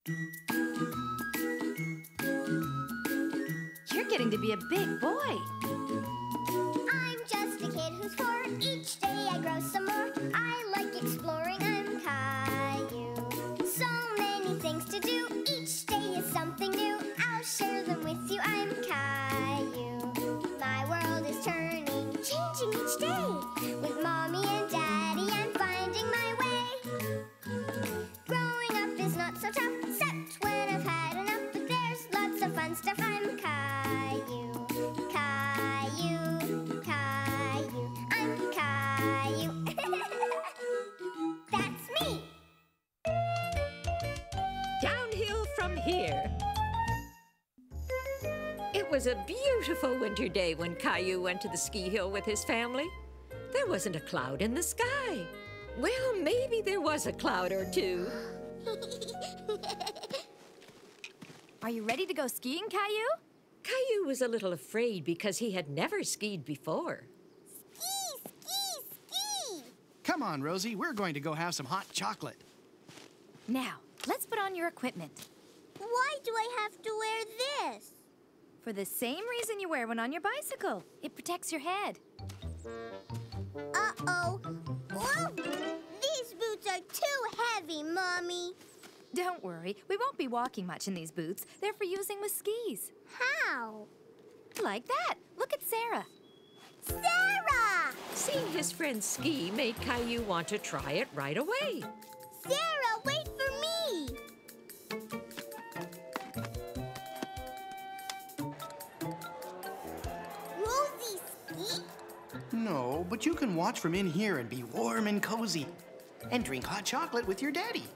You're getting to be a big boy. I'm just a kid who's 4. Each day I grow some more. I like exploring. I'm Caillou. So many things to do. Each day is something new. I'll share them with you. I'm Caillou. My world is turning, changing each day. With Mommy and Daddy, I'm finding my way. Growing up is not so tough, except when I've had enough. But there's lots of fun stuff. I'm Caillou. Caillou, Caillou, I'm Caillou. That's me. Downhill from here. It was a beautiful winter day when Caillou went to the ski hill with his family. There wasn't a cloud in the sky. Well, maybe there was a cloud or two. Are you ready to go skiing, Caillou? Caillou was a little afraid because he had never skied before. Ski, ski, ski. Come on, Rosie. We're going to go have some hot chocolate. Now, let's put on your equipment. Why do I have to wear this? For the same reason you wear one on your bicycle. It protects your head. Uh-oh. Whoa! These boots are too heavy, Mommy. Don't worry, we won't be walking much in these boots. They're for using with skis. How? Like that. Look at Sarah. Sarah! Seeing his friend ski made Caillou want to try it right away. Sarah, wait for me! Rosie, ski? No, but you can watch from in here and be warm and cozy. And drink hot chocolate with your daddy.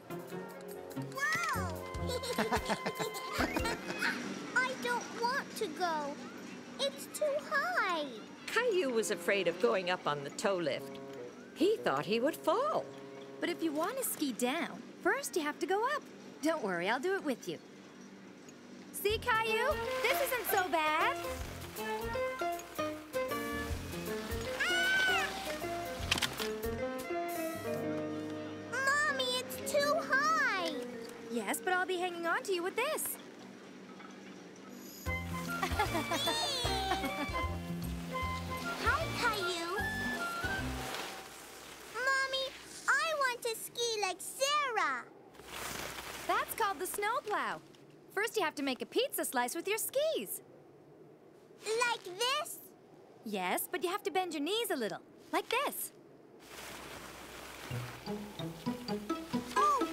Wow! I don't want to go. It's too high. Caillou was afraid of going up on the tow lift. He thought he would fall. But if you want to ski down, first you have to go up. Don't worry, I'll do it with you. See, Caillou? This isn't so bad. Ah! Mommy, it's too high. Yes, but I'll be hanging on to you with this. Hi, Caillou. Mommy, I want to ski like Sarah. That's called the snowplow. First you have to make a pizza slice with your skis. Like this? Yes, but you have to bend your knees a little, like this. Oh,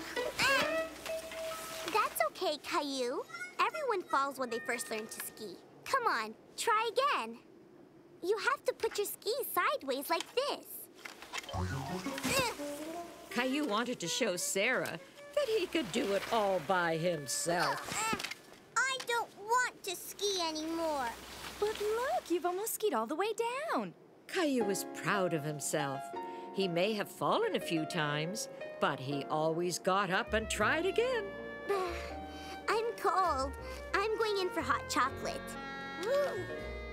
That's okay, Caillou. Everyone falls when they first learn to ski. Come on, try again. You have to put your skis sideways like this. Caillou wanted to show Sarah that he could do it all by himself. I don't want to ski anymore. But look, you've almost skied all the way down. Caillou was proud of himself. He may have fallen a few times, but he always got up and tried again. I'm cold. I'm going in for hot chocolate.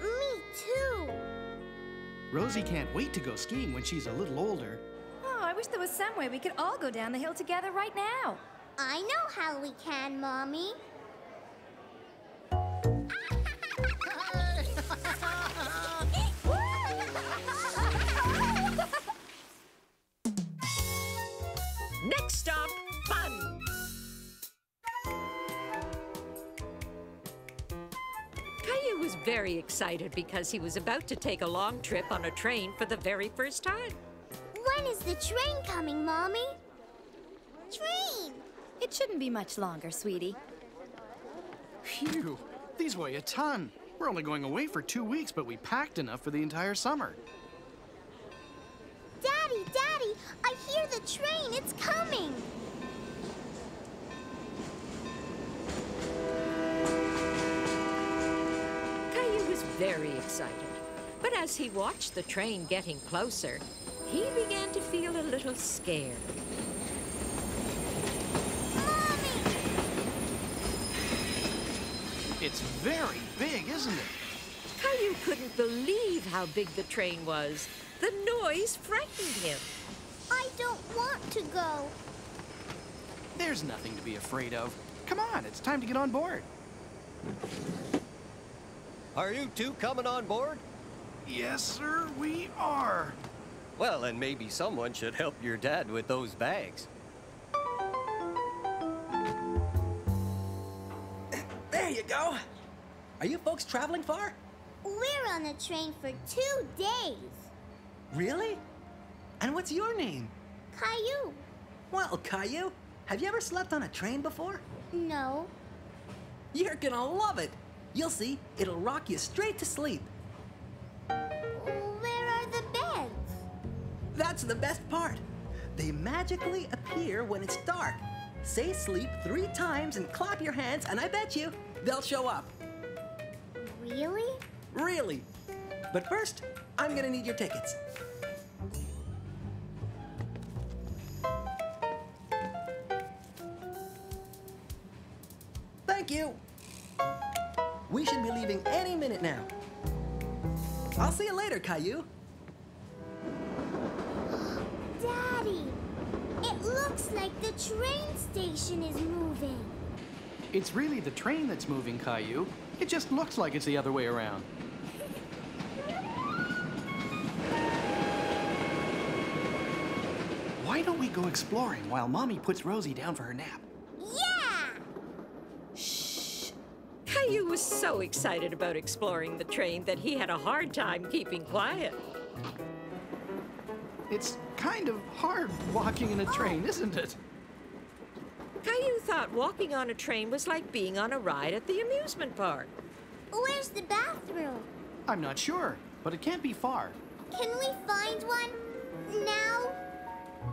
Me too. Rosie can't wait to go skiing when she's a little older. Oh, I wish there was some way we could all go down the hill together right now. I know how we can, Mommy. Next stop, fun! Caillou was very excited because he was about to take a long trip on a train for the very first time. When is the train coming, Mommy? Train! It shouldn't be much longer, sweetie. Phew, these weigh a ton. We're only going away for 2 weeks, but we packed enough for the entire summer. Daddy, Daddy, I hear the train. It's coming. Caillou was very excited. But as he watched the train getting closer, he began to feel a little scared. Mommy! It's very big, isn't it? Caillou couldn't believe how big the train was. The noise frightened him. I don't want to go. There's nothing to be afraid of. Come on, it's time to get on board. Are you two coming on board? Yes, sir, we are. Well, then maybe someone should help your dad with those bags. There you go. Are you folks traveling far? We're on a train for 2 days. Really? And what's your name? Caillou. Well, Caillou, have you ever slept on a train before? No. You're gonna love it. You'll see, it'll rock you straight to sleep. Where are the beds? That's the best part. They magically appear when it's dark. Say sleep 3 times and clap your hands, and I bet you they'll show up. Really? Really. But first, I'm gonna need your tickets. Thank you. We should be leaving any minute now. I'll see you later, Caillou. Daddy, it looks like the train station is moving. It's really the train that's moving, Caillou. It just looks like it's the other way around. Why don't we go exploring while Mommy puts Rosie down for her nap? Yeah! Caillou was so excited about exploring the train that he had a hard time keeping quiet. It's kind of hard walking in a train, isn't it? Caillou thought walking on a train was like being on a ride at the amusement park. Where's the bathroom? I'm not sure, but it can't be far. Can we find one now?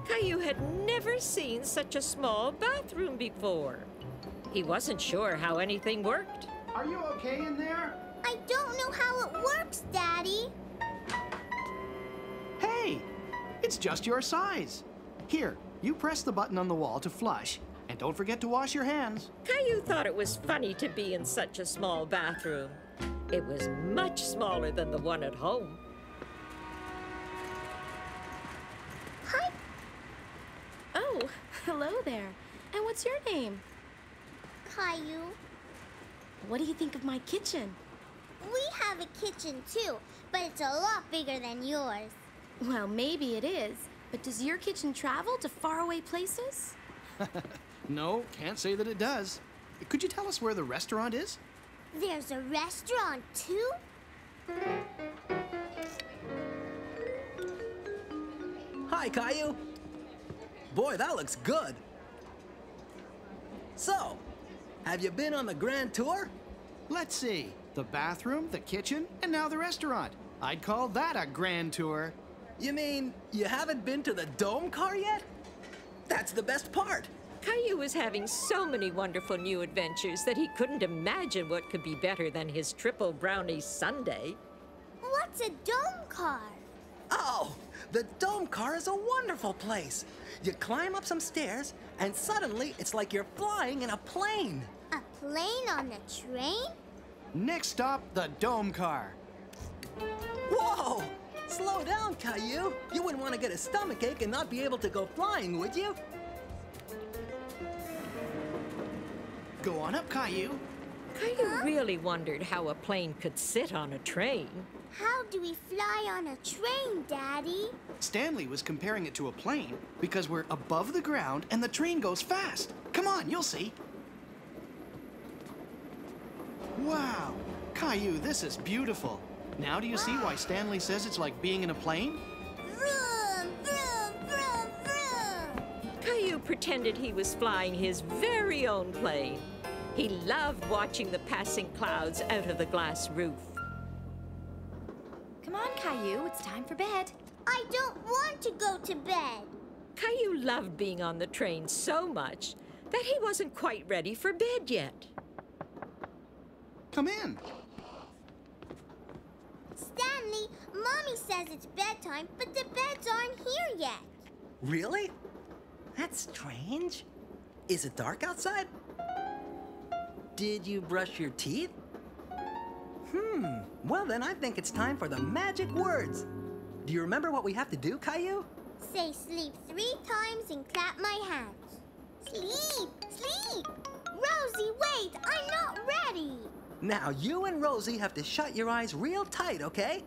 Caillou had never seen such a small bathroom before. He wasn't sure how anything worked. Are you okay in there? I don't know how it works, Daddy. Hey, it's just your size. Here, you press the button on the wall to flush, and don't forget to wash your hands. Caillou thought it was funny to be in such a small bathroom. It was much smaller than the one at home. Hi. Oh, hello there. And what's your name? Caillou. What do you think of my kitchen? We have a kitchen too, but it's a lot bigger than yours. Well, maybe it is. But does your kitchen travel to faraway places? No, can't say that it does. Could you tell us where the restaurant is? There's a restaurant too? Hi, Caillou. Boy, that looks good. So, have you been on the grand tour? Let's see. The bathroom, the kitchen, and now the restaurant. I'd call that a grand tour. You mean you haven't been to the dome car yet? That's the best part. Caillou was having so many wonderful new adventures that he couldn't imagine what could be better than his triple brownie sundae. What's a dome car? Oh, the dome car is a wonderful place. You climb up some stairs, and suddenly it's like you're flying in a plane. A plane on a train? Next stop, the dome car. Whoa! Slow down, Caillou. You wouldn't want to get a stomachache and not be able to go flying, would you? Go on up, Caillou. Caillou really wondered how a plane could sit on a train. How do we fly on a train, Daddy? Stanley was comparing it to a plane because we're above the ground and the train goes fast. Come on, you'll see. Wow. Caillou, this is beautiful. Now do you see why Stanley says it's like being in a plane? Vroom, vroom, vroom, vroom. Caillou pretended he was flying his very own plane. He loved watching the passing clouds out of the glass roof. Come on, Caillou, it's time for bed. I don't want to go to bed. Caillou loved being on the train so much that he wasn't quite ready for bed yet. Come in. Stanley, Mommy says it's bedtime, but the beds aren't here yet. Really? That's strange. Is it dark outside? Did you brush your teeth? Well then, I think it's time for the magic words. Do you remember what we have to do, Caillou? Say sleep 3 times and clap my hands. Sleep, sleep. Now, you and Rosie have to shut your eyes real tight, okay?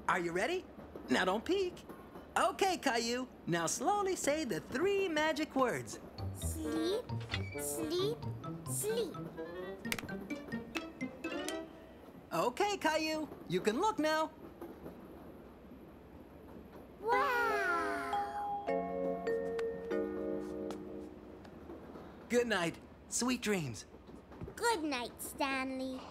Are you ready? Now don't peek. Okay, Caillou. Now slowly say the 3 magic words. Sleep, sleep, sleep. Okay, Caillou. You can look now. Wow! Good night. Sweet dreams. Good night, Stanley.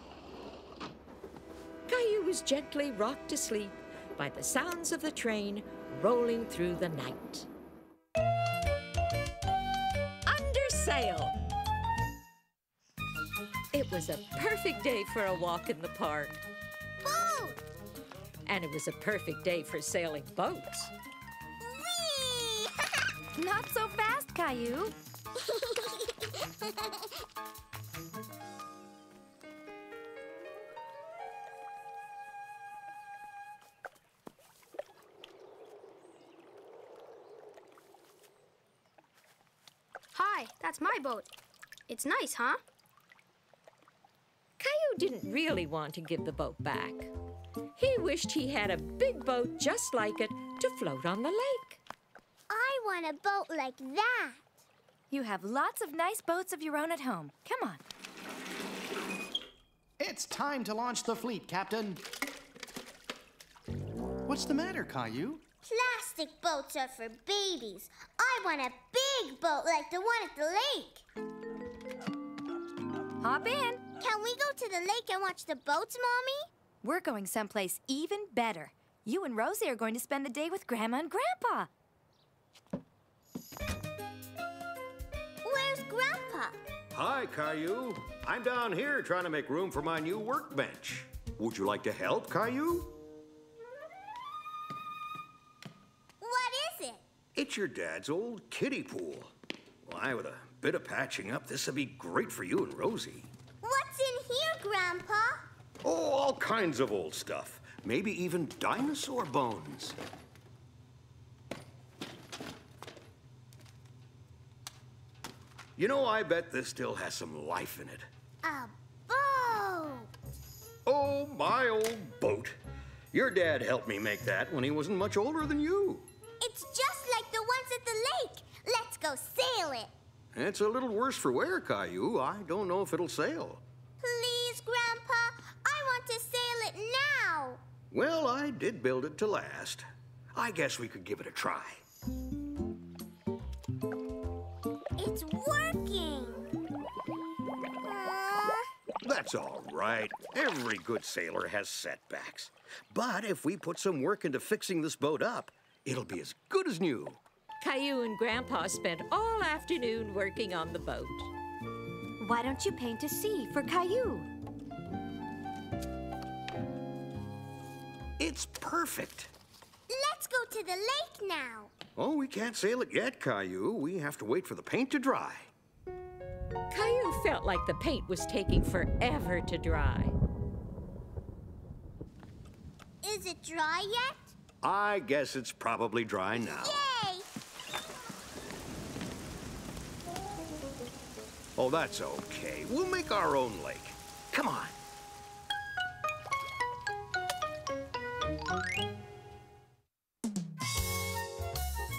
Caillou was gently rocked to sleep by the sounds of the train rolling through the night. Under sail! It was a perfect day for a walk in the park. Boat! And it was a perfect day for sailing boats. Whee! Not so fast, Caillou. Hi, that's my boat. It's nice, huh? Caillou didn't really want to give the boat back. He wished he had a big boat just like it to float on the lake. I want a boat like that. You have lots of nice boats of your own at home. Come on. It's time to launch the fleet, Captain. What's the matter, Caillou? Plastic boats are for babies. I want a big boat like the one at the lake. Hop in. Can we go to the lake and watch the boats, Mommy? We're going someplace even better. You and Rosie are going to spend the day with Grandma and Grandpa. Where's Grandpa? Hi, Caillou. I'm down here trying to make room for my new workbench. Would you like to help, Caillou? What is it? It's your dad's old kiddie pool. Why, with a bit of patching up, this would be great for you and Rosie. What's in here, Grandpa? Oh, all kinds of old stuff. Maybe even dinosaur bones. You know, I bet this still has some life in it. A boat. Oh, my old boat. Your dad helped me make that when he wasn't much older than you. It's just like the ones at the lake. Let's go sail it. It's a little worse for wear, Caillou. I don't know if it'll sail. Please, Grandpa. I want to sail it now. Well, I did build it to last. I guess we could give it a try. It's working. That's all right. Every good sailor has setbacks. But if we put some work into fixing this boat up, it'll be as good as new. Caillou and Grandpa spent all afternoon working on the boat. Why don't you paint a sea for Caillou? It's perfect. Let's go to the lake now. Oh, we can't sail it yet, Caillou. We have to wait for the paint to dry. Caillou felt like the paint was taking forever to dry. Is it dry yet? I guess it's probably dry now. Yay! Oh, that's okay. We'll make our own lake. Come on.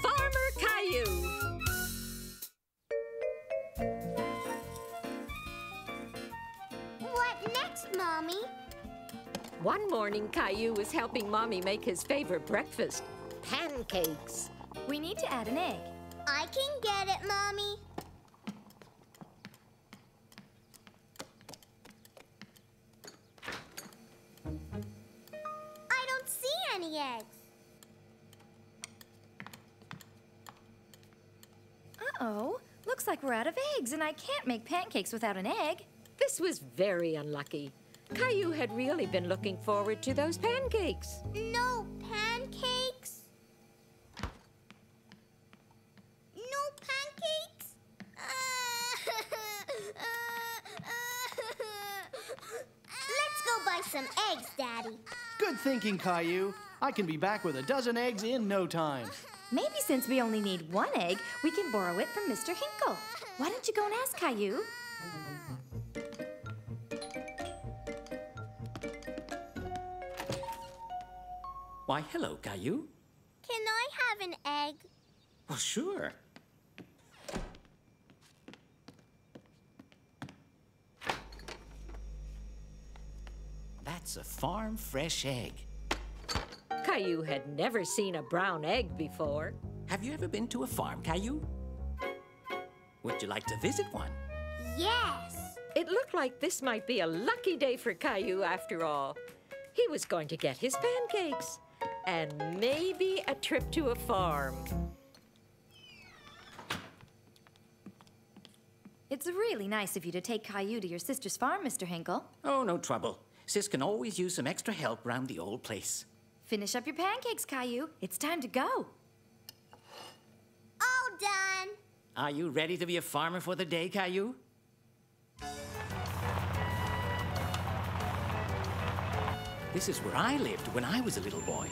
Farmer Caillou! What next, Mommy? One morning, Caillou was helping Mommy make his favorite breakfast, pancakes. We need to add an egg. I can get it, Mommy. I don't see any eggs. Uh-oh. Looks like we're out of eggs, and I can't make pancakes without an egg. This was very unlucky. Caillou had really been looking forward to those pancakes. No pancakes? No pancakes? Let's go buy some eggs, Daddy. Good thinking, Caillou. I can be back with a dozen eggs in no time. Maybe since we only need one egg, we can borrow it from Mr. Hinkle. Why don't you go and ask Caillou? Why, hello, Caillou. Can I have an egg? Well, sure. That's a farm fresh egg. Caillou had never seen a brown egg before. Have you ever been to a farm, Caillou? Would you like to visit one? Yes. It looked like this might be a lucky day for Caillou after all. He was going to get his pancakes and maybe a trip to a farm. It's really nice of you to take Caillou to your sister's farm, Mr. Hinkle. Oh, no trouble. Sis can always use some extra help around the old place. Finish up your pancakes, Caillou. It's time to go. All done. Are you ready to be a farmer for the day, Caillou? This is where I lived when I was a little boy.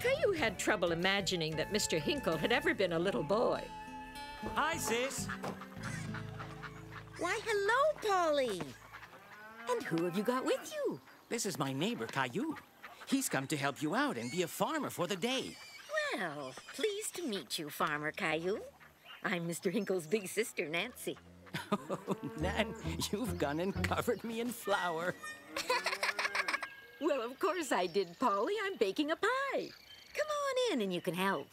Caillou had trouble imagining that Mr. Hinkle had ever been a little boy. Hi, Sis. Why, hello, Polly. And who have you got with you? This is my neighbor, Caillou. He's come to help you out and be a farmer for the day. Well, pleased to meet you, Farmer Caillou. I'm Mr. Hinkle's big sister, Nancy. Oh, Nan, you've gone and covered me in flour. Well, of course I did, Polly. I'm baking a pie. Come on in and you can help.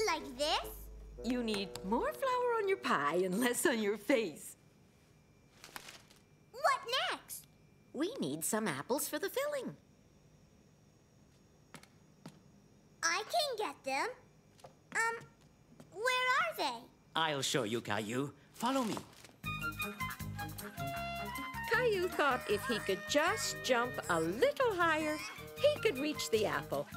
Like this? You need more flour on your pie and less on your face. What next? We need some apples for the filling. I can get them. Where are they? I'll show you, Caillou. Follow me. Caillou thought if he could just jump a little higher, he could reach the apple.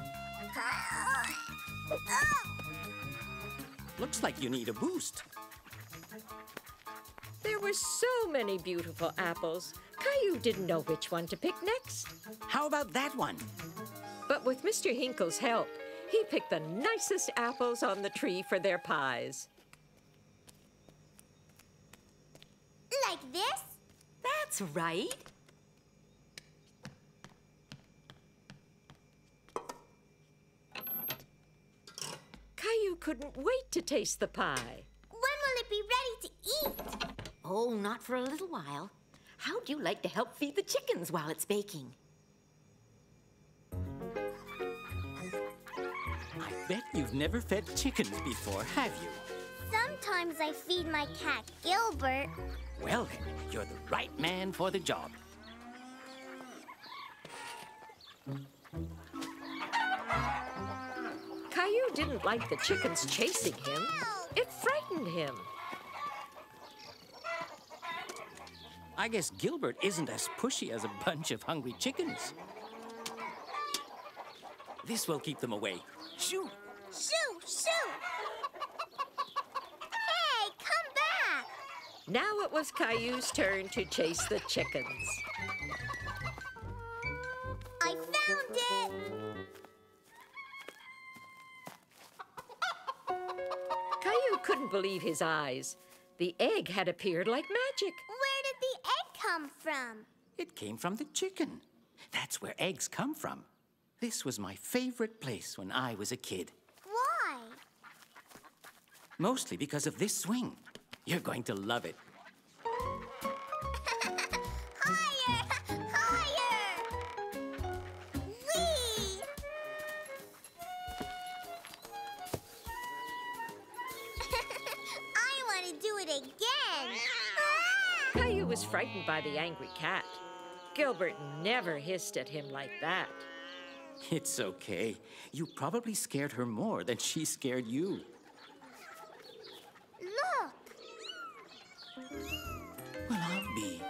Looks like you need a boost. There were so many beautiful apples. Caillou didn't know which one to pick next. How about that one? But with Mr. Hinkle's help, he picked the nicest apples on the tree for their pies. Like this? That's right. Caillou couldn't wait to taste the pie. When will it be ready to eat? Oh, not for a little while. How'd you like to help feed the chickens while it's baking? I bet you've never fed chickens before, have you? Sometimes I feed my cat, Gilbert. Well then, you're the right man for the job. Caillou didn't like the chickens chasing him. It frightened him. I guess Gilbert isn't as pushy as a bunch of hungry chickens. This will keep them away. Shoo! Shoo! Shoo! Hey, come back! Now it was Caillou's turn to chase the chickens. I found it! Caillou couldn't believe his eyes. The egg had appeared like magic. Where did the egg come from? It came from the chicken. That's where eggs come from. This was my favorite place when I was a kid. Why? Mostly because of this swing. You're going to love it. Higher! Higher! Whee! I want to do it again! Caillou was frightened by the angry cat. Gilbert never hissed at him like that. It's okay. You probably scared her more than she scared you. Look! Well, I'll be.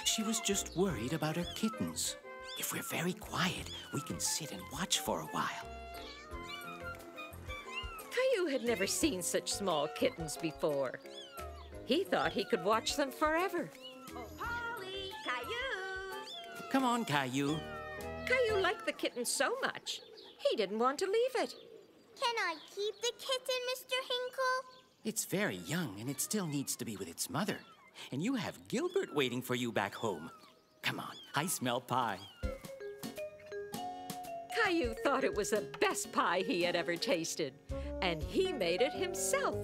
She was just worried about her kittens. If we're very quiet, we can sit and watch for a while. Caillou had never seen such small kittens before. He thought he could watch them forever. Oh, Polly! Caillou! Come on, Caillou. Caillou liked the kitten so much, he didn't want to leave it. Can I keep the kitten, Mr. Hinkle? It's very young and it still needs to be with its mother. And you have Gilbert waiting for you back home. Come on, I smell pie. Caillou thought it was the best pie he had ever tasted, and he made it himself.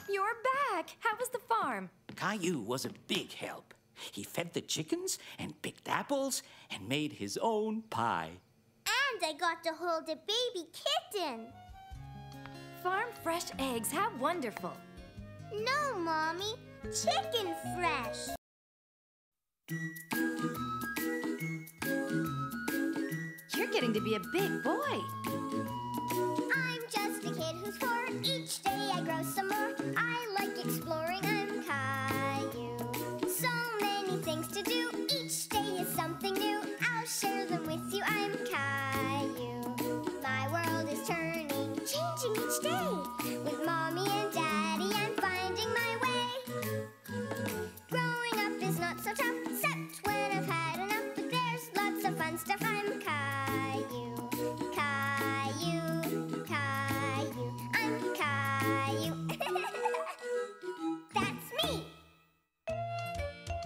You're back. How was the farm? Caillou was a big help. He fed the chickens and picked apples and made his own pie. And I got to hold a baby kitten. Farm fresh eggs. How wonderful. No, Mommy. Chicken fresh. You're getting to be a big boy. I'm just a kid who's 4. Each day I grow some more. I like exploring. I'm Caillou. So many things to do. Each day is something new. I'll share them with you. I'm Caillou. My world is turning, changing each day. With Mommy and Daddy, I'm finding my way. Growing up is not so tough, except when I've had enough. But there's lots of fun stuff. I'm Caillou. Caillou, Caillou, I'm Caillou. That's me.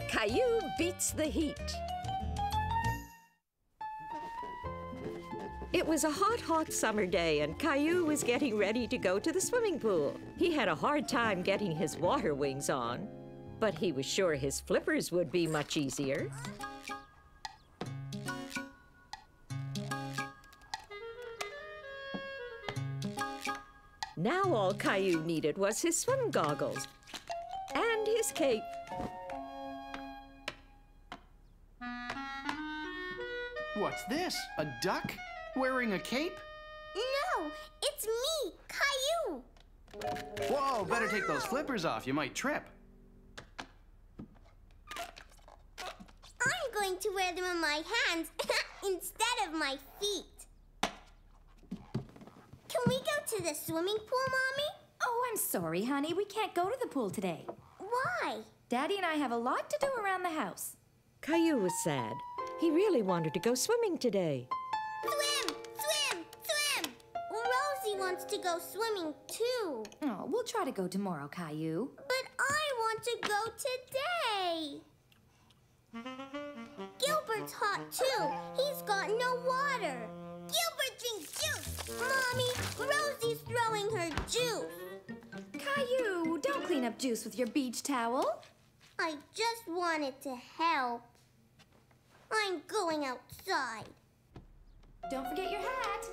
Caillou beats the heat. It was a hot, hot summer day, and Caillou was getting ready to go to the swimming pool. He had a hard time getting his water wings on, but he was sure his flippers would be much easier. Now all Caillou needed was his swim goggles and his cape. What's this? A duck? Wearing a cape? No, it's me, Caillou. Whoa, better take those flippers off. You might trip. I'm going to wear them on my hands instead of my feet. Can we go to the swimming pool, Mommy? Oh, I'm sorry, honey. We can't go to the pool today. Why? Daddy and I have a lot to do around the house. Caillou was sad. He really wanted to go swimming today. Swim! Swim! Swim! Rosie wants to go swimming, too. Oh, we'll try to go tomorrow, Caillou. But I want to go today. Gilbert's hot, too. He's got no water. Gilbert drinks juice. Mommy, Rosie's throwing her juice. Caillou, don't clean up juice with your beach towel. I just wanted to help. I'm going outside. Don't forget your hat.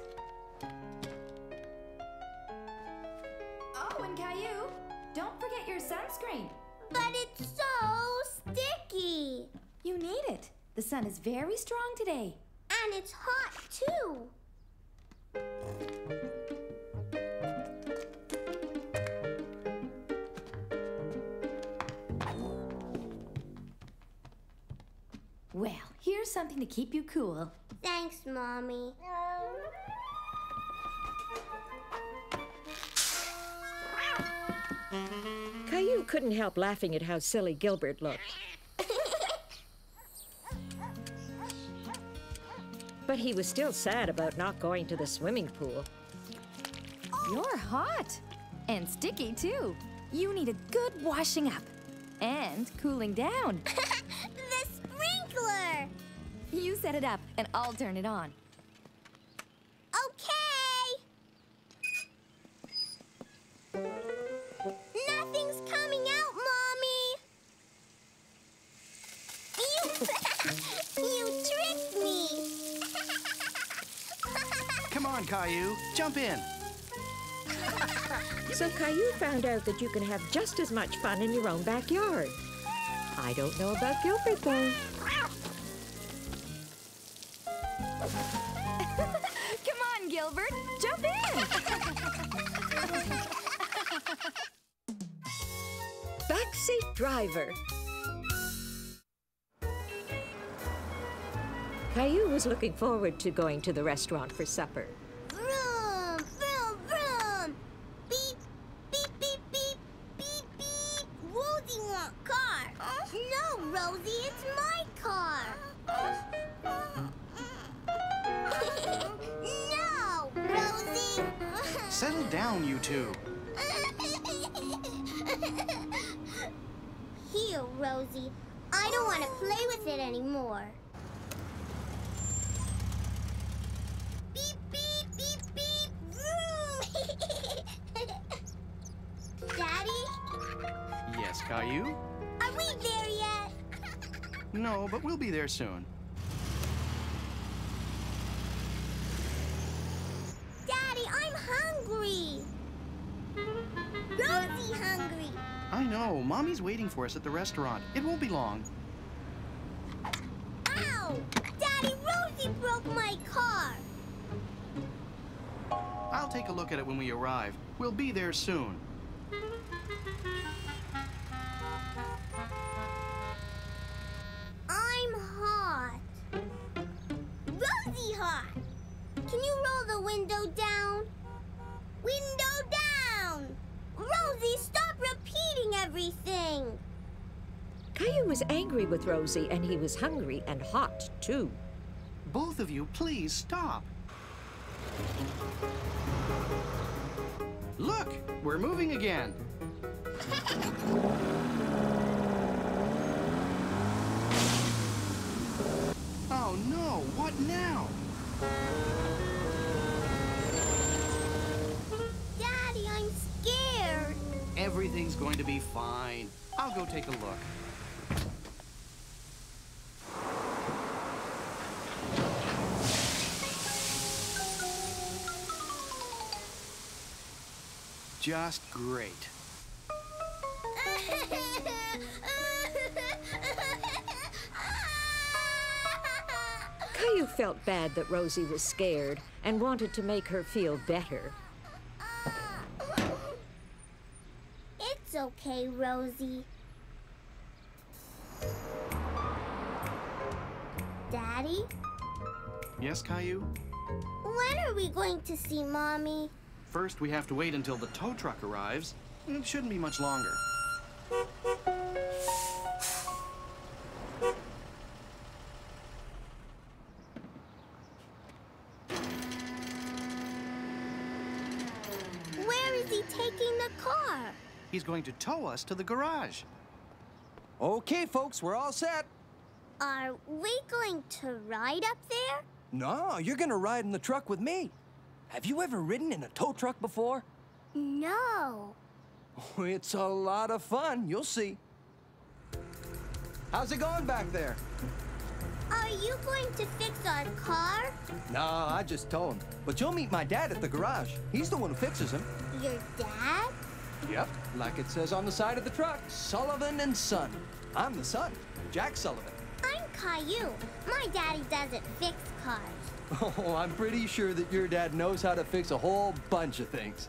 Oh, and Caillou, don't forget your sunscreen. But it's so sticky. You need it. The sun is very strong today. And it's hot, too. Well, here's something to keep you cool. Thanks, Mommy. Caillou couldn't help laughing at how silly Gilbert looked. But he was still sad about not going to the swimming pool. You're hot. And sticky, too. You need a good washing up. And cooling down. The sprinkler! You set it up, and I'll turn it on. Okay! Nothing's coming out, Mommy! You tricked me! Come on, Caillou. Jump in. So Caillou found out that you can have just as much fun in your own backyard. I don't know about Gilbert, though. Come on, Gilbert. Jump in. Backseat driver. Caillou was looking forward to going to the restaurant for supper. Vroom, vroom, vroom! Beep, beep, beep, beep, beep, beep! Rosie want car. No, Rosie, it's my car. No, Rosie! Settle down, you two. Rosie. I don't want to play with it anymore. Beep, beep, beep, beep. Vroom. Daddy? Yes, Caillou? Are we there yet? No, but we'll be there soon. Daddy, I'm hungry. Rosie hungry. I know. Mommy's waiting for us at the restaurant. It won't be long. Ow! Daddy, Rosie broke my car. I'll take a look at it when we arrive. We'll be there soon. I'm hot. Rosie hot. Can you roll the window down? Window down! Rosie, stop repeating everything. Caillou was angry with Rosie, and he was hungry and hot, too. Both of you, please stop. Look, we're moving again. Oh no, what now? Daddy, I'm scared. Everything's going to be fine. I'll go take a look. Just great. Caillou felt bad that Rosie was scared and wanted to make her feel better. It's okay, Rosie. Daddy? Yes, Caillou? When are we going to see Mommy? First, we have to wait until the tow truck arrives. It shouldn't be much longer. Where is he taking the car? He's going to tow us to the garage. Okay, folks, we're all set. Are we going to ride up there? No, you're gonna ride in the truck with me. Have you ever ridden in a tow truck before? No. Oh, it's a lot of fun. You'll see. How's it going back there? Are you going to fix our car? No, I just tow him. But you'll meet my dad at the garage. He's the one who fixes him. Your dad? Yep, like it says on the side of the truck, Sullivan and Son. I'm the son, Jack Sullivan. I'm Caillou. My daddy doesn't fix cars. Oh, I'm pretty sure that your dad knows how to fix a whole bunch of things.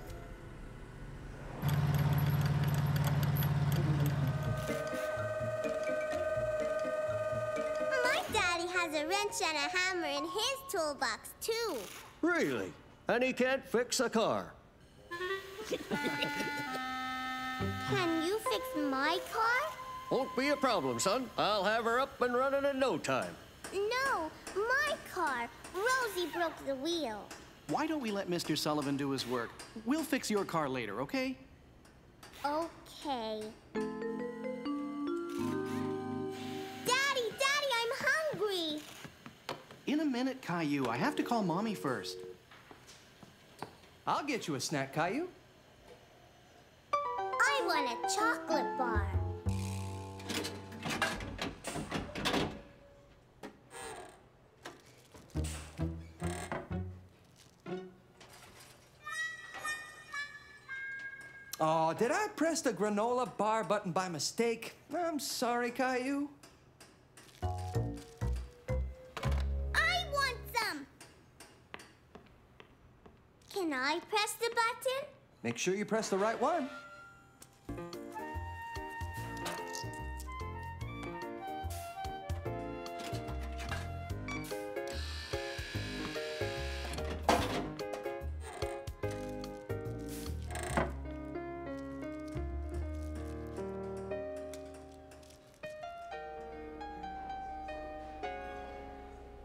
My daddy has a wrench and a hammer in his toolbox, too. Really? And he can't fix a car? Can you fix my car? Won't be a problem, son. I'll have her up and running in no time. No, my car. Rosie broke the wheel. Why don't we let Mr. Sullivan do his work? We'll fix your car later, okay? Okay. Daddy, I'm hungry. In a minute, Caillou. I have to call Mommy first. I'll get you a snack, Caillou. I want a chocolate bar. Oh, did I press the granola bar button by mistake? I'm sorry, Caillou. I want some. Can I press the button? Make sure you press the right one.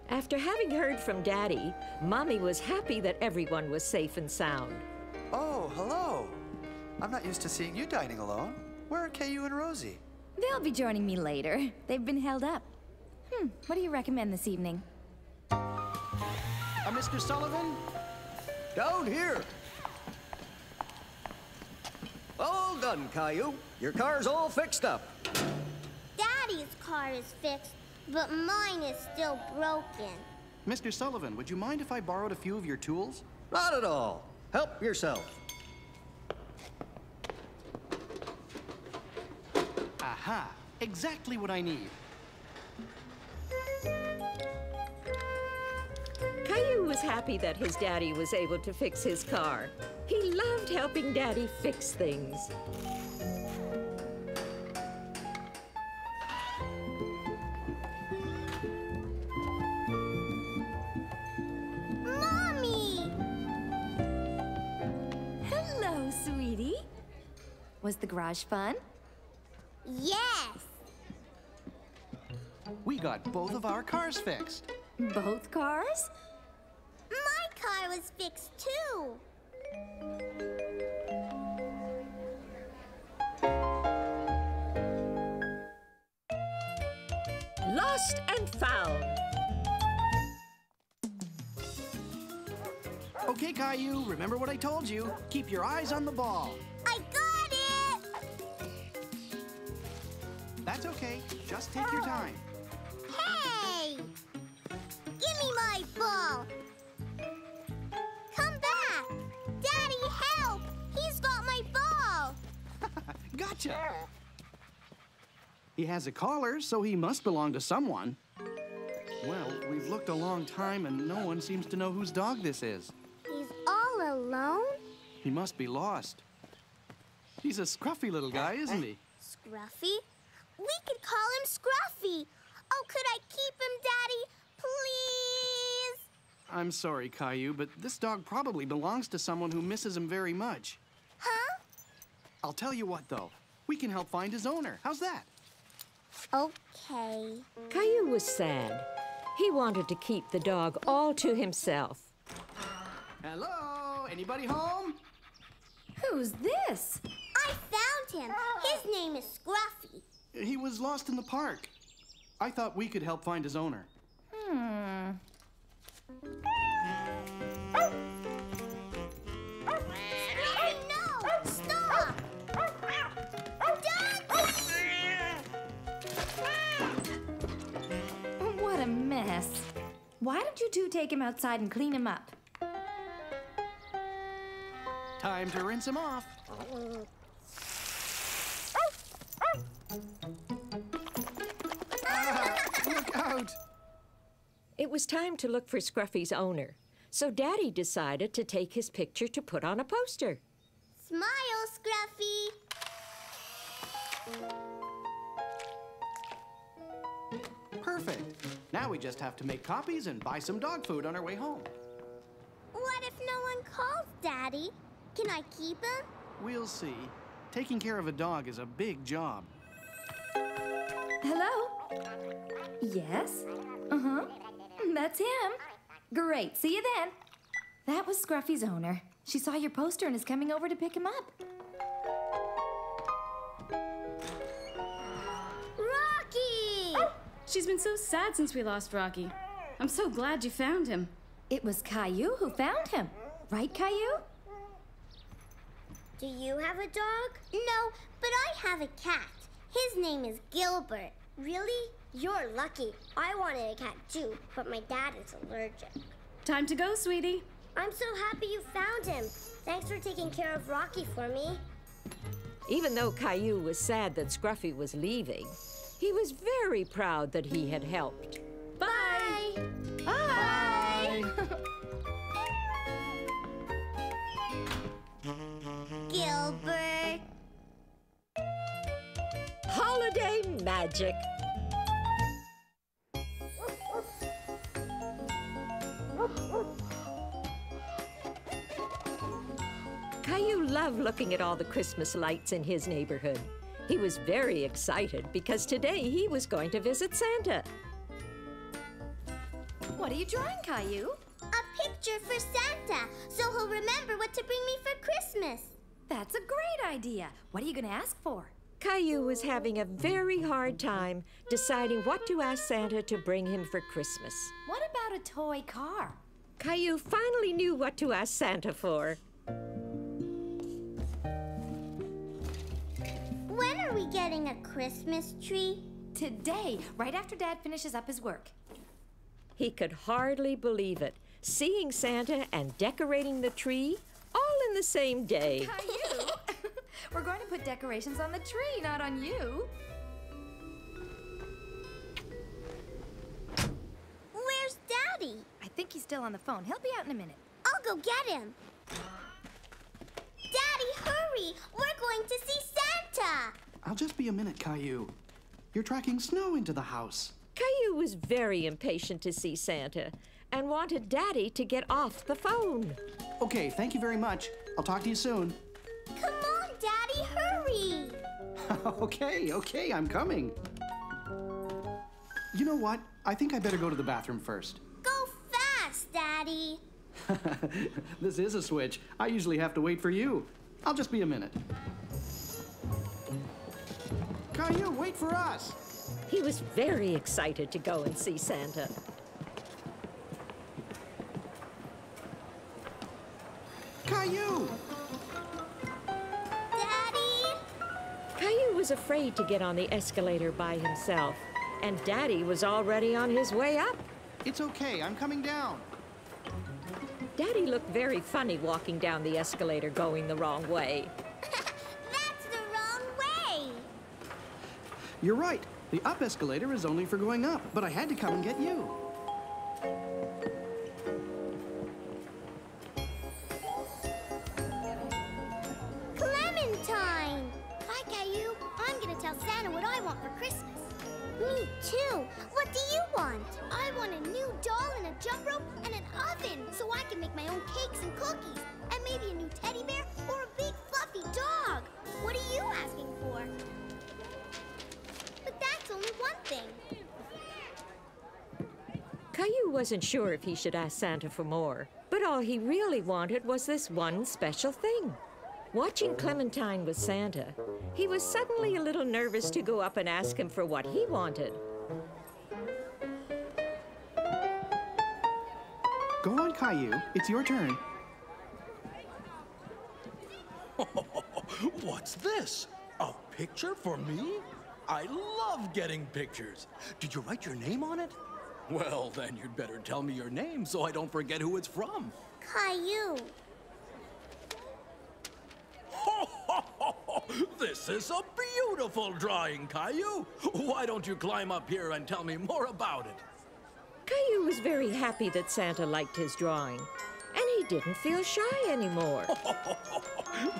After having heard from Daddy, Mommy was happy that everyone was safe and sound. Oh, hello. I'm not used to seeing you dining alone. Where are Caillou and Rosie? They'll be joining me later. They've been held up. What do you recommend this evening? Mr. Sullivan? Down here. All done, Caillou. Your car's all fixed up. Daddy's car is fixed, but mine is still broken. Mr. Sullivan, would you mind if I borrowed a few of your tools? Not at all. Help yourself. Aha! Exactly what I need. Caillou was happy that his daddy was able to fix his car. He loved helping Daddy fix things. Mommy! Hello, sweetie. Was the garage fun? Yes! We got both of our cars fixed. Both cars? My car was fixed too. Lost and found. Okay, Caillou, remember what I told you. Keep your eyes on the ball. I got it! That's okay. Just take your time. Hey! Give me my ball! Come back! Daddy, help! He's got my ball! Gotcha! He has a collar, so he must belong to someone. Well, we've looked a long time and no one seems to know whose dog this is. He's all alone? He must be lost. He's a scruffy little guy, isn't he? Scruffy? We could call him Scruffy. Oh, could I keep him, Daddy? Please? I'm sorry, Caillou, but this dog probably belongs to someone who misses him very much. Huh? I'll tell you what, though. We can help find his owner. How's that? Okay. Caillou was sad. He wanted to keep the dog all to himself. Hello? Anybody home? Who's this? I found him. His name is Scruffy. He was lost in the park. I thought we could help find his owner. Scruffy, no! Stop! What a mess. Why don't you two take him outside and clean him up? Time to rinse him off. Look out! It was time to look for Scruffy's owner, so Daddy decided to take his picture to put on a poster. Smile, Scruffy. Perfect. Now we just have to make copies and buy some dog food on our way home. What if no one calls, Daddy? Can I keep him? We'll see. Taking care of a dog is a big job. Hello? Yes? That's him. Great, see you then. That was Scruffy's owner. She saw your poster and is coming over to pick him up. Rocky! She's been so sad since we lost Rocky. I'm so glad you found him. It was Caillou who found him. Right, Caillou? Do you have a dog? No, but I have a cat. His name is Gilbert. Really? You're lucky. I wanted a cat too, but my dad is allergic. Time to go, sweetie. I'm so happy you found him. Thanks for taking care of Rocky for me. Even though Caillou was sad that Scruffy was leaving, he was very proud that he had helped. Bye! Bye! Gilbert! Holiday magic. Caillou loved looking at all the Christmas lights in his neighborhood. He was very excited because today he was going to visit Santa. What are you drawing, Caillou? A picture for Santa, so he'll remember what to bring me for Christmas. That's a great idea. What are you going to ask for? Caillou was having a very hard time deciding what to ask Santa to bring him for Christmas. What about a toy car? Caillou finally knew what to ask Santa for. When are we getting a Christmas tree? Today, right after Dad finishes up his work. He could hardly believe it, seeing Santa and decorating the tree all in the same day. Caillou, we're going to put decorations on the tree, not on you. Where's Daddy? I think he's still on the phone. He'll be out in a minute. I'll go get him. Daddy, hurry! We're going to see Santa! I'll just be a minute, Caillou. You're tracking snow into the house. Caillou was very impatient to see Santa and wanted Daddy to get off the phone. Okay, thank you very much. I'll talk to you soon. Come on, Daddy, hurry! Okay, I'm coming. You know what? I think I better go to the bathroom first. Go fast, Daddy. This is a switch. I usually have to wait for you. I'll just be a minute. Caillou, wait for us! He was very excited to go and see Santa. Caillou! Daddy! Caillou was afraid to get on the escalator by himself, and Daddy was already on his way up. It's okay, I'm coming down. Daddy looked very funny walking down the escalator going the wrong way. That's the wrong way! You're right. The up escalator is only for going up, but I had to come and get you. Clementine! Hi, Caillou. I'm gonna tell Santa what I want for Christmas. Me too. What do you want? I want a new doll and a jump rope and an oven so I can make my own cakes and cookies. And maybe a new teddy bear or a big fluffy dog. What are you asking for? But that's only one thing. Caillou wasn't sure if he should ask Santa for more, but all he really wanted was this one special thing. Watching Clementine with Santa, he was suddenly a little nervous to go up and ask him for what he wanted. Go on, Caillou. It's your turn. What's this? A picture for me? I love getting pictures. Did you write your name on it? Well, then you'd better tell me your name so I don't forget who it's from. Caillou. This is a beautiful drawing, Caillou. Why don't you climb up here and tell me more about it? Caillou was very happy that Santa liked his drawing, and he didn't feel shy anymore.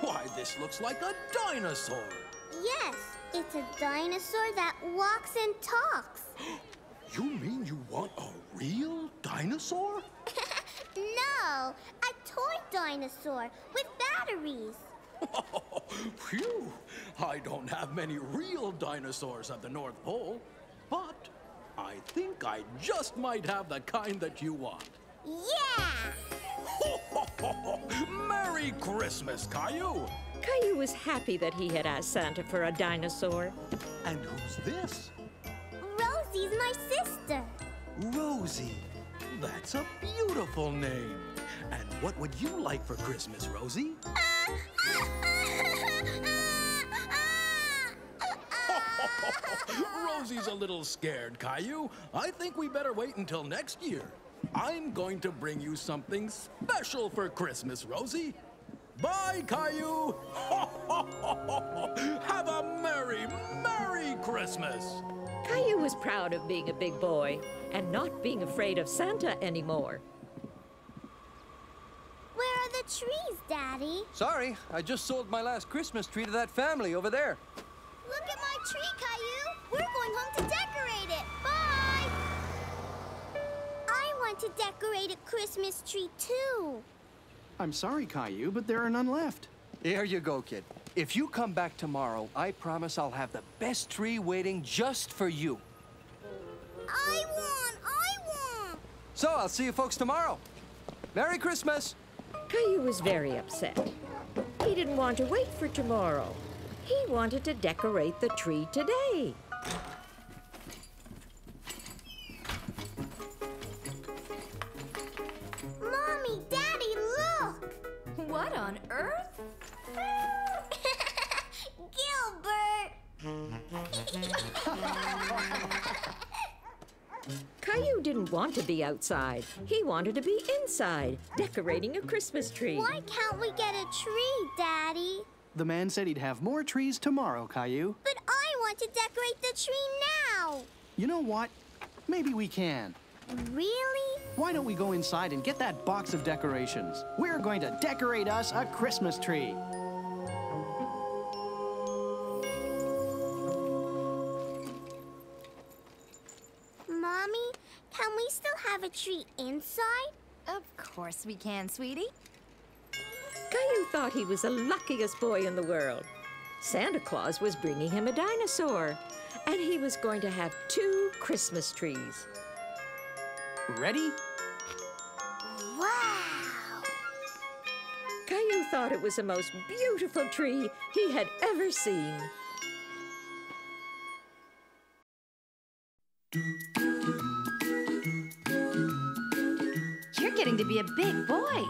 Why, this looks like a dinosaur. Yes, it's a dinosaur that walks and talks. You mean you want a real dinosaur? No, a toy dinosaur with batteries. Phew! I don't have many real dinosaurs at the North Pole, but I think I just might have the kind that you want. Yeah! Merry Christmas, Caillou! Caillou was happy that he had asked Santa for a dinosaur. And who's this? Rosie's my sister. Rosie. That's a beautiful name. And what would you like for Christmas, Rosie? Rosie's a little scared, Caillou. I think we better wait until next year. I'm going to bring you something special for Christmas, Rosie. Bye, Caillou. Have a merry, merry Christmas. Caillou was proud of being a big boy and not being afraid of Santa anymore. Where are the trees, Daddy? Sorry, I just sold my last Christmas tree to that family over there. Look at my tree, Caillou. We're going home to decorate it. Bye! I want to decorate a Christmas tree, too. I'm sorry, Caillou, but there are none left. Here you go, kid. If you come back tomorrow, I promise I'll have the best tree waiting just for you. I want! So I'll see you folks tomorrow. Merry Christmas! Caillou was very upset. He didn't want to wait for tomorrow. He wanted to decorate the tree today. Mommy, Daddy, look! What on earth? Gilbert! Caillou didn't want to be outside. He wanted to be inside, decorating a Christmas tree. Why can't we get a tree, Daddy? The man said he'd have more trees tomorrow, Caillou. But I want to decorate the tree now. You know what? Maybe we can. Really? Why don't we go inside and get that box of decorations? We're going to decorate us a Christmas tree. Mommy, can we still have a tree inside? Of course we can, sweetie. Caillou thought he was the luckiest boy in the world. Santa Claus was bringing him a dinosaur, and he was going to have 2 Christmas trees. Ready? Wow! Caillou thought it was the most beautiful tree he had ever seen. You're getting to be a big boy.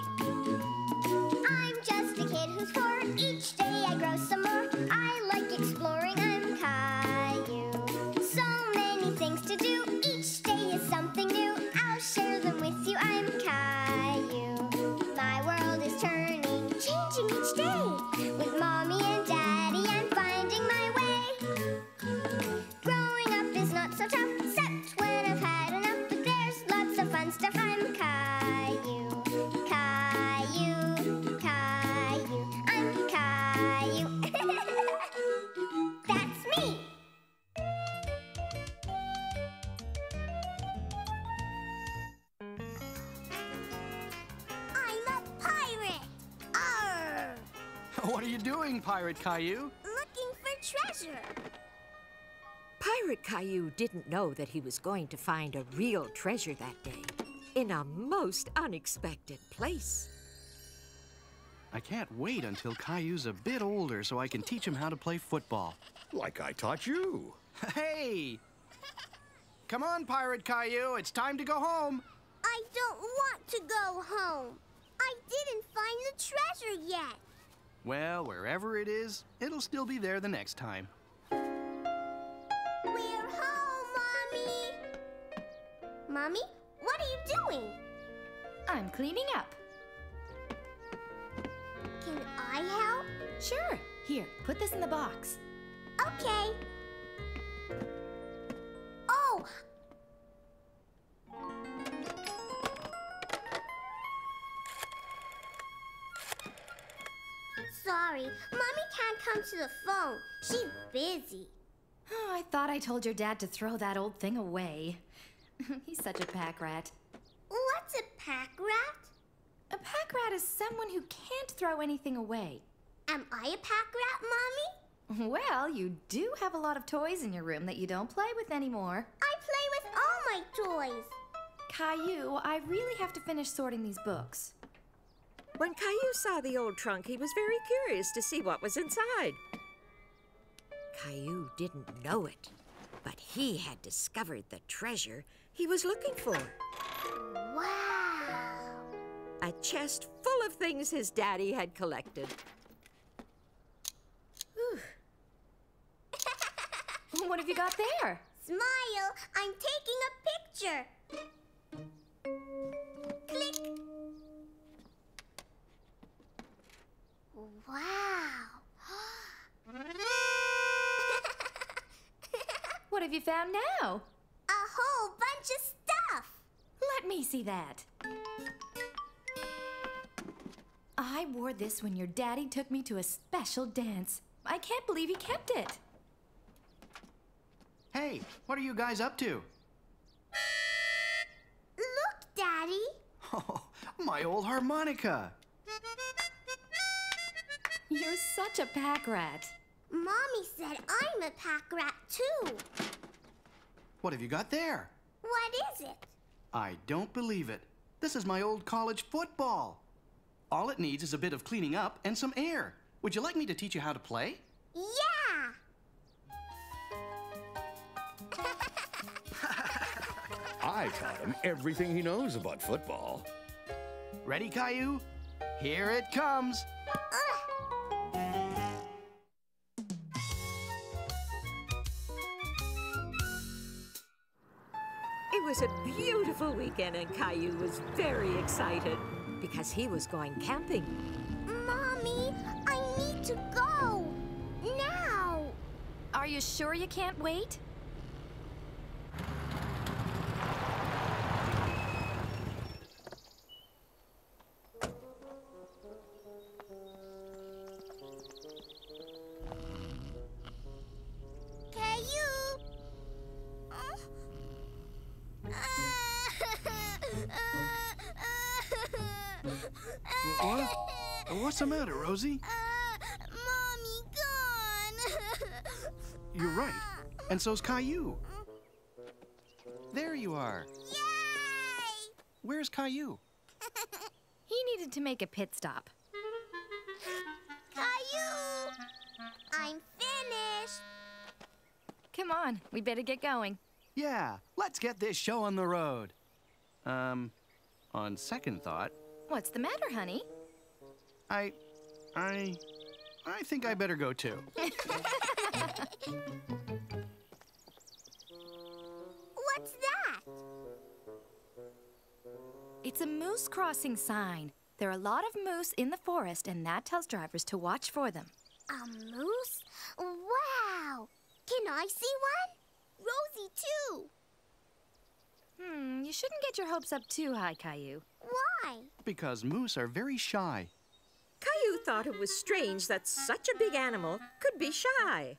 I'm just a kid who's 4. Each day I grow some more. I like exploring. I'm Caillou. So many things to do. Each day is something new. I'll share them with you. I'm Caillou. My world is turning, changing each day. With Mommy and Daddy, I'm finding my way. Growing up is not so tough, except when I've had enough. But there's lots of fun stuff. I'm Caillou. Caillou, Caillou, I'm Caillou. That's me. I'm a pirate. Arr! What are you doing, Pirate Caillou? Looking for treasure. Pirate Caillou didn't know that he was going to find a real treasure that day, in a most unexpected place. I can't wait until Caillou's a bit older so I can teach him how to play football. Like I taught you. Hey! Come on, Pirate Caillou, it's time to go home. I don't want to go home. I didn't find the treasure yet. Well, wherever it is, it'll still be there the next time. We're home, Mommy. Mommy, what are you doing? I'm cleaning up. Can I help? Sure. Here, put this in the box. Okay. Oh! Sorry, Mommy can't come to the phone. She's busy. Oh, I thought I told your dad to throw that old thing away. He's such a pack rat. What's a pack rat? A pack rat is someone who can't throw anything away. Am I a pack rat, Mommy? Well, you do have a lot of toys in your room that you don't play with anymore. I play with all my toys. Caillou, I really have to finish sorting these books. When Caillou saw the old trunk, he was very curious to see what was inside. Caillou didn't know it, but he had discovered the treasure he was looking for. Wow! A chest full of things his daddy had collected. What have you got there? Smile! I'm taking a picture. Click. Wow. What have you found now? A whole bunch of stuff. Let me see that. I wore this when your daddy took me to a special dance. I can't believe he kept it. Hey, what are you guys up to? Look, Daddy. Oh, my old harmonica. You're such a pack rat. Mommy said I'm a pack rat, too. What have you got there? What is it? I don't believe it. This is my old college football. All it needs is a bit of cleaning up and some air. Would you like me to teach you how to play? Yeah! I taught him everything he knows about football. Ready, Caillou? Here it comes. It was a beautiful weekend, and Caillou was very excited because he was going camping. Mommy, I need to go. Now. Are you sure you can't wait? Caillou. What? What's the matter, Rosie? Mommy gone. You're right. And so's Caillou. There you are. Yay! Where's Caillou? He needed to make a pit stop. Caillou! I'm finished. Come on, we better get going. Yeah, let's get this show on the road. On second thought, What's the matter, honey? I think I better go too. What's that? It's a moose crossing sign. There are a lot of moose in the forest, and that tells drivers to watch for them. A moose? Wow! Can I see one? Rosie, too. You shouldn't get your hopes up too high, Caillou. Why? Because moose are very shy. Caillou thought it was strange that such a big animal could be shy.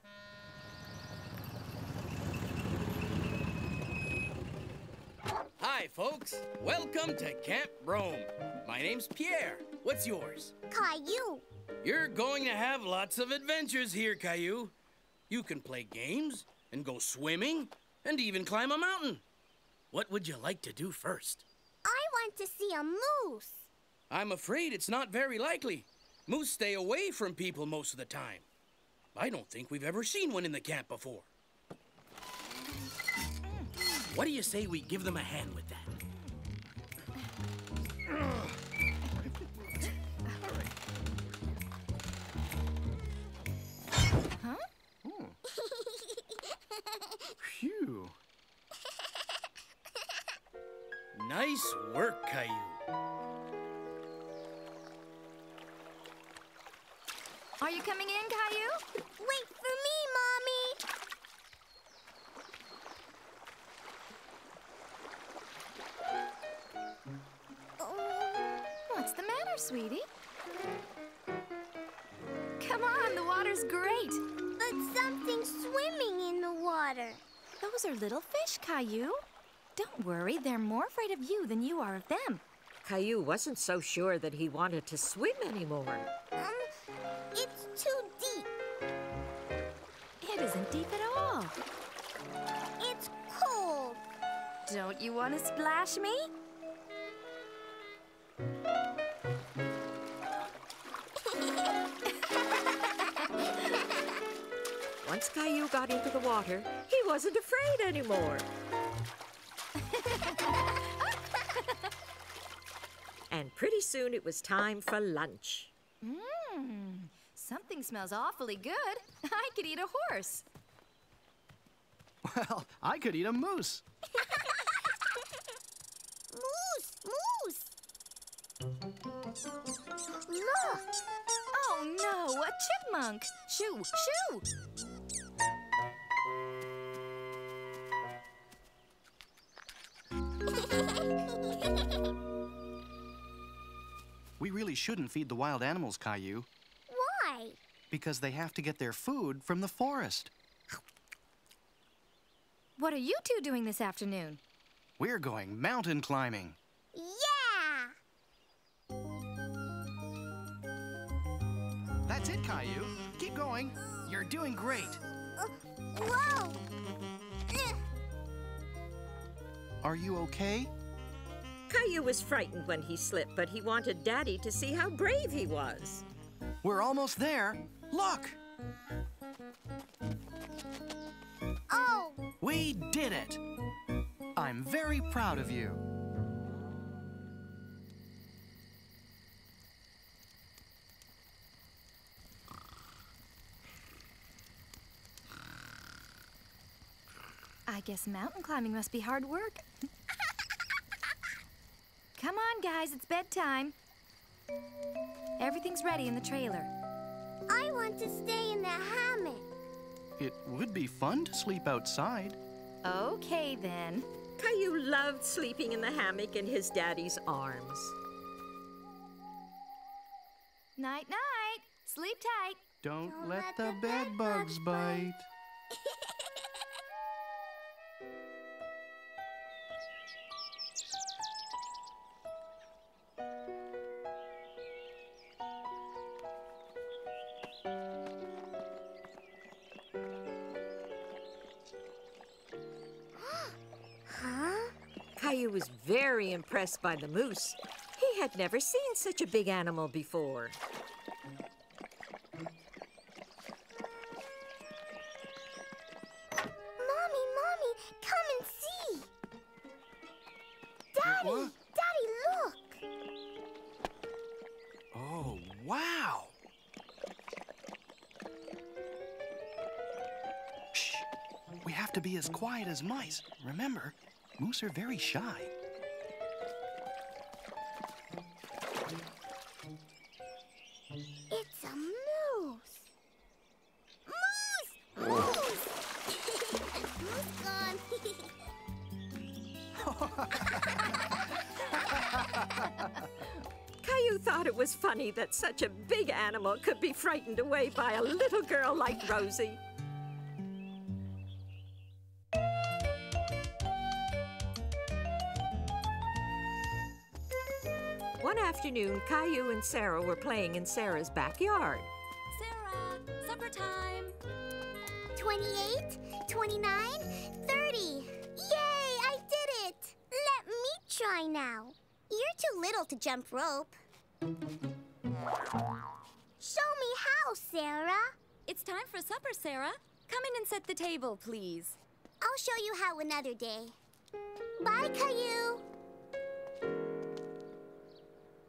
Hi, folks. Welcome to Camp Rome. My name's Pierre. What's yours? Caillou. You're going to have lots of adventures here, Caillou. You can play games and go swimming and even climb a mountain. What would you like to do first? I want to see a moose. I'm afraid it's not very likely. Moose stay away from people most of the time. I don't think we've ever seen one in the camp before. What do you say we give them a hand with that? Huh? Phew. Nice work, Caillou. Are you coming in, Caillou? Wait for me, Mommy. What's the matter, sweetie? Come on, the water's great. But something's swimming in the water. Those are little fish, Caillou. Don't worry, they're more afraid of you than you are of them. Caillou wasn't so sure that he wanted to swim anymore. It's too deep. It isn't deep at all. It's cold. Don't you want to splash me? Once Caillou got into the water, he wasn't afraid anymore. And pretty soon it was time for lunch. Something smells awfully good. I could eat a horse. Well, I could eat a moose. Moose! Look! Oh no, a chipmunk! Shoo, shoo! We really shouldn't feed the wild animals, Caillou, Why? because they have to get their food from the forest. What are you two doing this afternoon? We're going mountain climbing. Yeah! That's it, Caillou. Keep going. You're doing great. Whoa! Are you okay? Caillou was frightened when he slipped, but he wanted Daddy to see how brave he was. We're almost there. Look! We did it! I'm very proud of you. I guess mountain climbing must be hard work. Come on, guys, it's bedtime. Everything's ready in the trailer. I want to stay in the hammock. It would be fun to sleep outside. Okay, then. Caillou loved sleeping in the hammock in his daddy's arms. Night-night. Sleep tight. Don't let the bed bugs bite. Caillou was very impressed by the moose. He had never seen such a big animal before. Mommy, come and see. Daddy, What? Daddy, look. Oh, wow! Shh! We have to be as quiet as mice. Remember, moose are very shy. It's a moose. Moose! Moose gone. Caillou thought it was funny that such a big animal could be frightened away by a little girl like Rosie. One afternoon, Caillou and Sarah were playing in Sarah's backyard. Sarah, supper time. 28, 29, 30. Yay, I did it. Let me try now. You're too little to jump rope. Show me how, Sarah. It's time for supper, Sarah. Come in and set the table, please. I'll show you how another day. Bye, Caillou.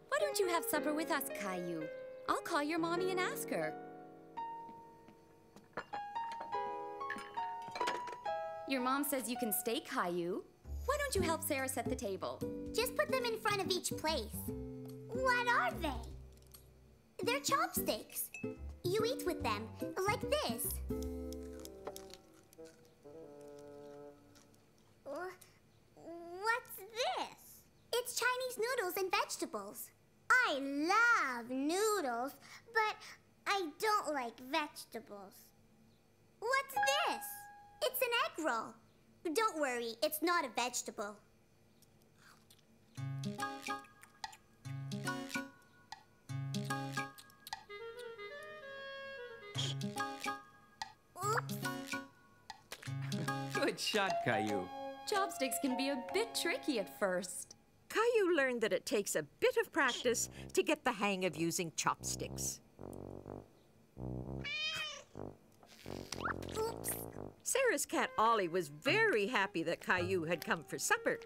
Why don't you have supper with us, Caillou? I'll call your mommy and ask her. Your mom says you can stay, Caillou. Why don't you help Sarah set the table? Just put them in front of each place. What are they? They're chopsticks. You eat with them, like this. What's this? It's Chinese noodles and vegetables. I love noodles, but I don't like vegetables. What's this? It's an egg roll. Don't worry, it's not a vegetable. Oops. Good shot, Caillou. Chopsticks can be a bit tricky at first. Caillou learned that it takes a bit of practice to get the hang of using chopsticks. Oops. Sarah's cat Ollie was very happy that Caillou had come for supper.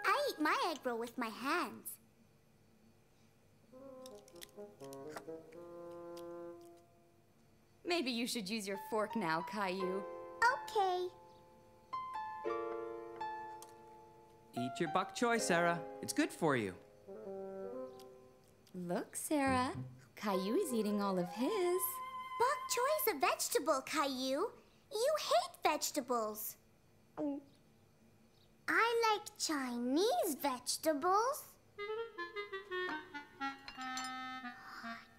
I eat my egg roll with my hands. Maybe you should use your fork now, Caillou. Okay. Eat your bok choy, Sarah. It's good for you. Look, Sarah. Caillou is eating all of his. Bok choy's a vegetable, Caillou. You hate vegetables. I like Chinese vegetables.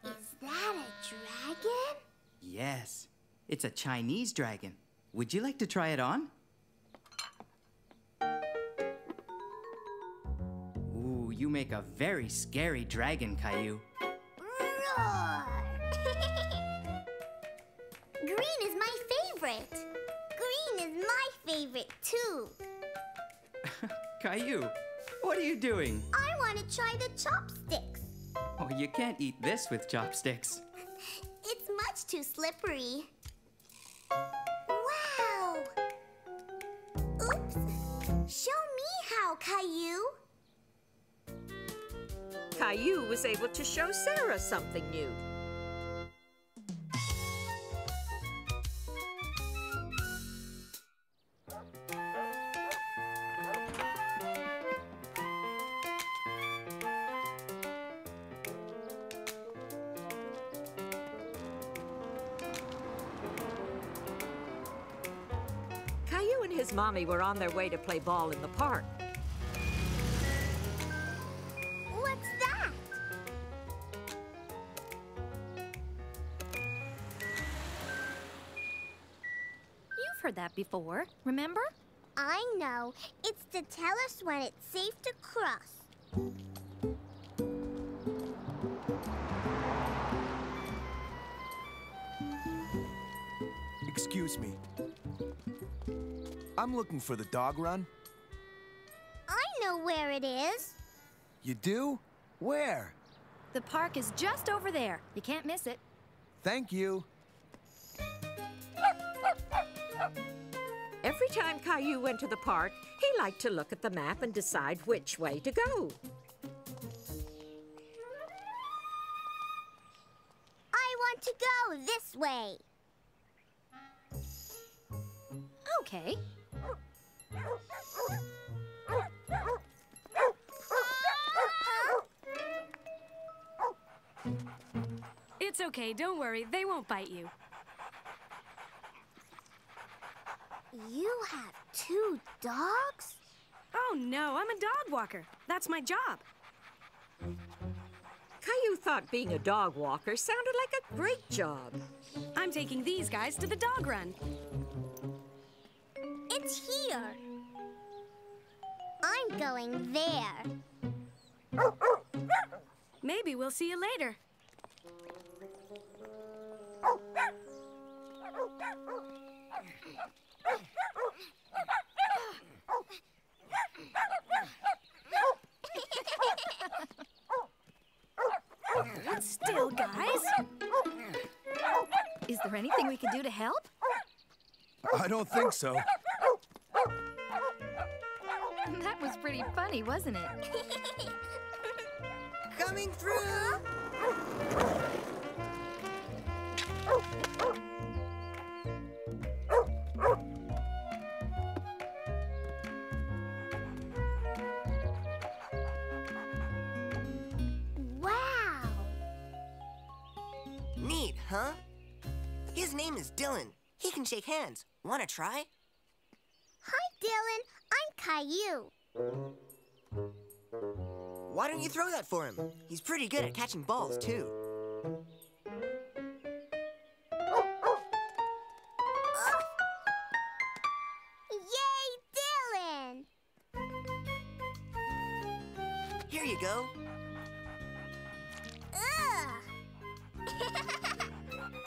Is that a dragon? Yes, it's a Chinese dragon. Would you like to try it on? Ooh, you make a very scary dragon, Caillou. Roar! Green is my favorite. Green is my favorite, too. Caillou, what are you doing? I want to try the chopsticks. Oh, you can't eat this with chopsticks. It's much too slippery. Caillou. Caillou was able to show Sarah something new. Caillou and his mommy were on their way to play ball in the park. What's that? You've heard that before, remember? I know. It's to tell us when it's safe to cross. Excuse me. I'm looking for the dog run. I know where it is. You do? Where? The park is just over there. You can't miss it. Thank you. Every time Caillou went to the park, he liked to look at the map and decide which way to go. I want to go this way. Okay. It's okay, don't worry. They won't bite you. You have 2 dogs? Oh, no, I'm a dog walker. That's my job. Caillou thought being a dog walker sounded like a great job. I'm taking these guys to the dog run. It's here. I'm going there. Maybe we'll see you later. Hold still, guys. Is there anything we can do to help? I don't think so. That was pretty funny, wasn't it? Coming through! Wow! Neat, huh? His name is Dylan. He can shake hands. Wanna try? Hi, Dylan. I'm Caillou. Why don't you throw that for him? He's pretty good at catching balls, too. Yay, Dylan! Here you go. Ugh!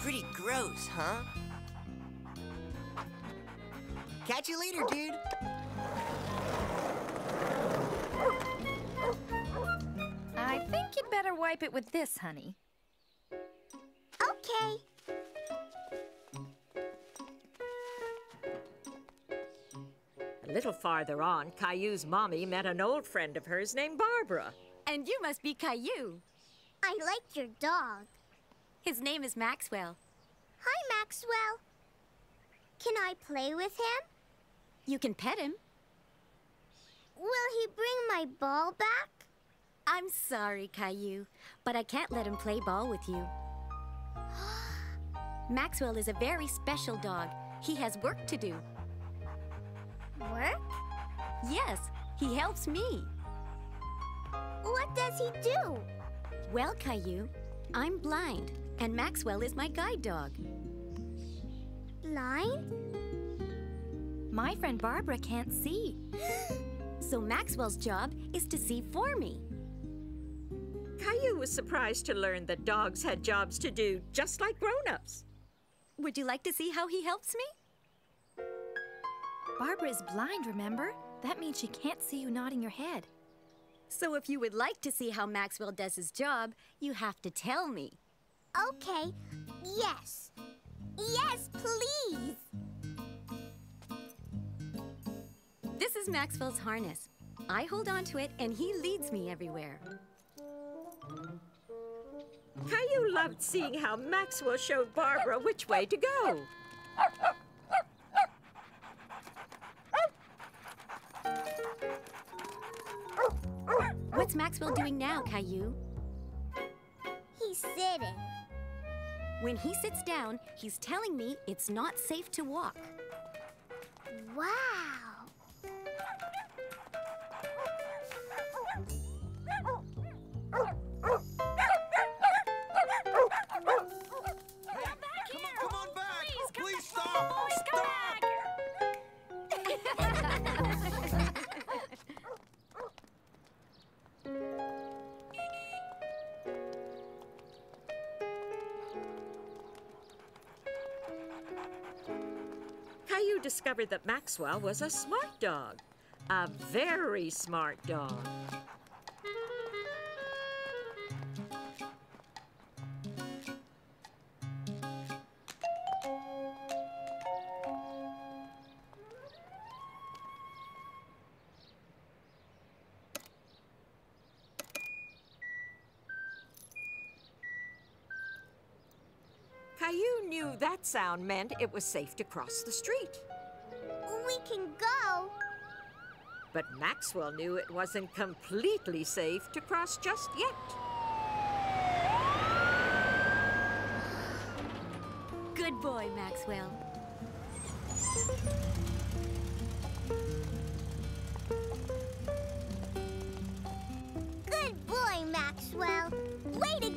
Pretty gross, huh? Catch you later, dude. I think you'd better wipe it with this, honey. Okay. A little farther on, Caillou's mommy met an old friend of hers named Barbara. And you must be Caillou. I like your dog. His name is Maxwell. Hi, Maxwell. Can I play with him? You can pet him. Will he bring my ball back? I'm sorry, Caillou, but I can't let him play ball with you. Maxwell is a very special dog. He has work to do. Work? Yes, he helps me. What does he do? Well, Caillou, I'm blind, and Maxwell is my guide dog. Blind? My friend Barbara can't see. So Maxwell's job is to see for me. Caillou was surprised to learn that dogs had jobs to do just like grown-ups. Would you like to see how he helps me? Barbara is blind, remember? That means she can't see you nodding your head. So if you would like to see how Maxwell does his job, you have to tell me. Okay, yes. Yes, please. This is Maxwell's harness. I hold on to it, and he leads me everywhere. Caillou loved seeing how Maxwell showed Barbara which way to go. What's Maxwell doing now, Caillou? He's sitting. When he sits down, he's telling me it's not safe to walk. Wow. Come on back! Please stop! Stop! Caillou discovered that Maxwell was a smart dog. A very smart dog. Caillou knew that sound meant it was safe to cross the street. We can go. But Maxwell knew it wasn't completely safe to cross just yet. Good boy, Maxwell. Good boy, Maxwell. Way to